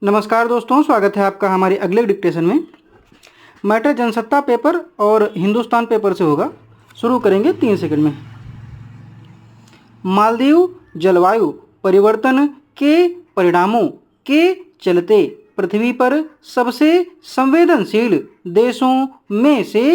नमस्कार दोस्तों, स्वागत है आपका हमारे अगले डिक्टेशन में। मैटर जनसत्ता पेपर और हिंदुस्तान पेपर से होगा। शुरू करेंगे 3 सेकंड में। मालदीव जलवायु परिवर्तन के परिणामों के चलते पृथ्वी पर सबसे संवेदनशील देशों में से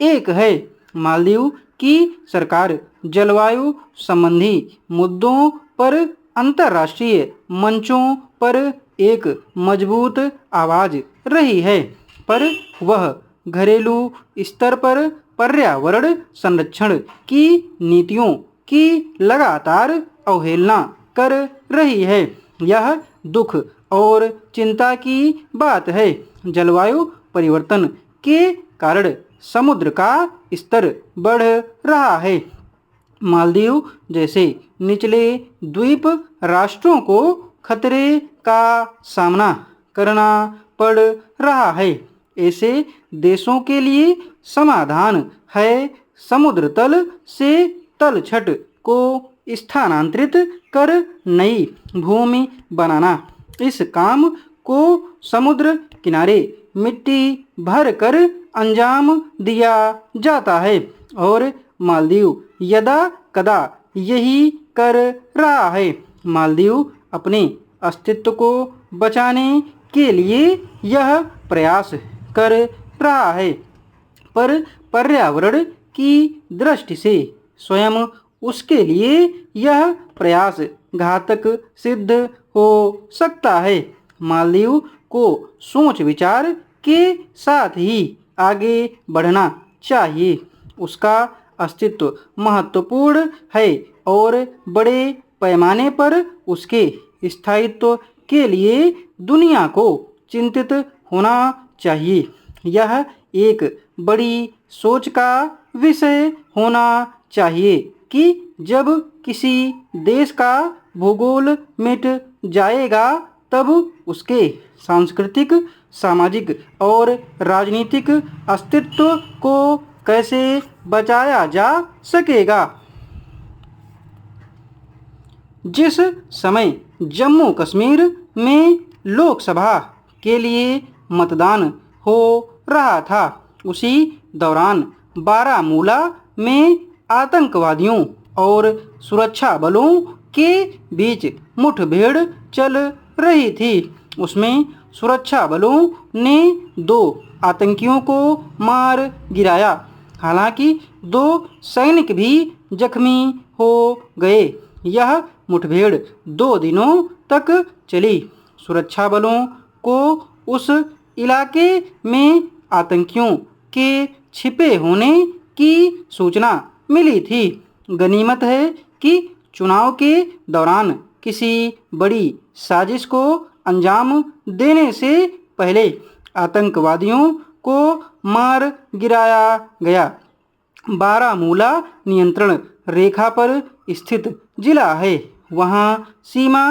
एक है। मालदीव की सरकार जलवायु संबंधी मुद्दों पर अंतर्राष्ट्रीय मंचों पर एक मजबूत आवाज रही है, पर वह घरेलू स्तर पर पर्यावरण संरक्षण की नीतियों की लगातार अवहेलना कर रही है। यह दुख और चिंता की बात है। जलवायु परिवर्तन के कारण समुद्र का स्तर बढ़ रहा है। मालदीव जैसे निचले द्वीप राष्ट्रों को खतरे का सामना करना पड़ रहा है। ऐसे देशों के लिए समाधान है समुद्र तल से तलछट को स्थानांतरित कर नई भूमि बनाना। इस काम को समुद्र किनारे मिट्टी भर कर अंजाम दिया जाता है और मालदीव यदा कदा यही कर रहा है। मालदीव अपने अस्तित्व को बचाने के लिए यह प्रयास कर रहा है, पर पर्यावरण की दृष्टि से स्वयं उसके लिए यह प्रयास घातक सिद्ध हो सकता है। मालदीव को सोच विचार के साथ ही आगे बढ़ना चाहिए। उसका अस्तित्व महत्वपूर्ण है और बड़े पैमाने पर उसके स्थायित्व के लिए दुनिया को चिंतित होना चाहिए। यह एक बड़ी सोच का विषय होना चाहिए कि जब किसी देश का भूगोल मिट जाएगा तब उसके सांस्कृतिक, सामाजिक और राजनीतिक अस्तित्व को कैसे बचाया जा सकेगा। जिस समय जम्मू कश्मीर में लोकसभा के लिए मतदान हो रहा था, उसी दौरान बारामूला में आतंकवादियों और सुरक्षा बलों के बीच मुठभेड़ चल रही थी। उसमें सुरक्षा बलों ने 2 आतंकियों को मार गिराया। हालांकि 2 सैनिक भी जख्मी हो गए। यह मुठभेड़ 2 दिनों तक चली। सुरक्षा बलों को उस इलाके में आतंकियों के छिपे होने की सूचना मिली थी। गनीमत है कि चुनाव के दौरान किसी बड़ी साजिश को अंजाम देने से पहले आतंकवादियों को मार गिराया गया। बारामूला नियंत्रण रेखा पर स्थित जिला है। वहां सीमा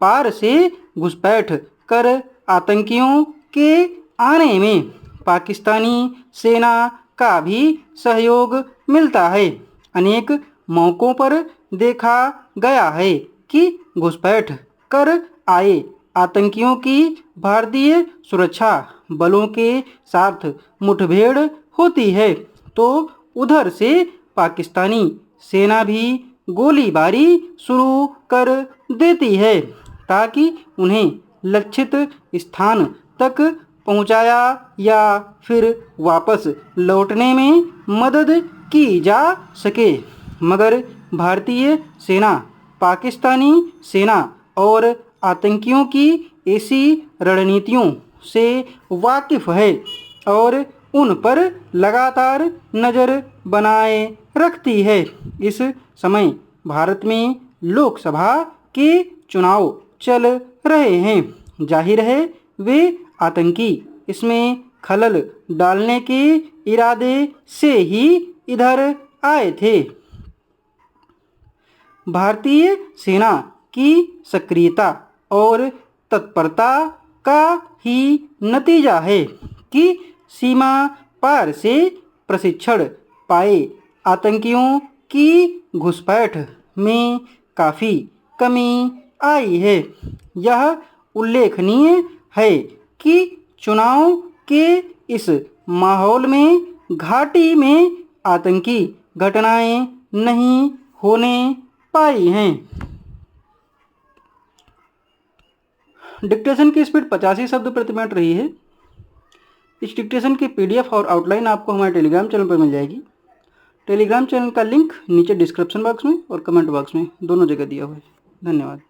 पार से घुसपैठ कर आतंकियों के आने में पाकिस्तानी सेना का भी सहयोग मिलता है। अनेक मौकों पर देखा गया है कि घुसपैठ कर आए आतंकियों की भारतीय सुरक्षा बलों के साथ मुठभेड़ होती है तो उधर से पाकिस्तानी सेना भी गोलीबारी शुरू कर देती है ताकि उन्हें लक्षित स्थान तक पहुंचाया या फिर वापस लौटने में मदद की जा सके। मगर भारतीय सेना पाकिस्तानी सेना और आतंकियों की ऐसी रणनीतियों से वाकिफ है और उन पर लगातार नज़र बनाए रखती है। इस समय भारत में लोकसभा के चुनाव चल रहे हैं। जाहिर है वे आतंकी इसमें खलल डालने के इरादे से ही इधर आए थे। भारतीय सेना की सक्रियता और तत्परता का ही नतीजा है कि सीमा पार से प्रशिक्षण पाए आतंकियों की घुसपैठ में काफ़ी कमी आई है। यह उल्लेखनीय है कि चुनाव के इस माहौल में घाटी में आतंकी घटनाएं नहीं होने पाई हैं। डिक्टेशन की स्पीड 85 शब्द प्रति मिनट रही है। इस डिक्टेशन की PDF और आउटलाइन आपको हमारे टेलीग्राम चैनल पर मिल जाएगी। टेलीग्राम चैनल का लिंक नीचे डिस्क्रिप्शन बॉक्स में और कमेंट बॉक्स में दोनों जगह दिया हुआ है। धन्यवाद।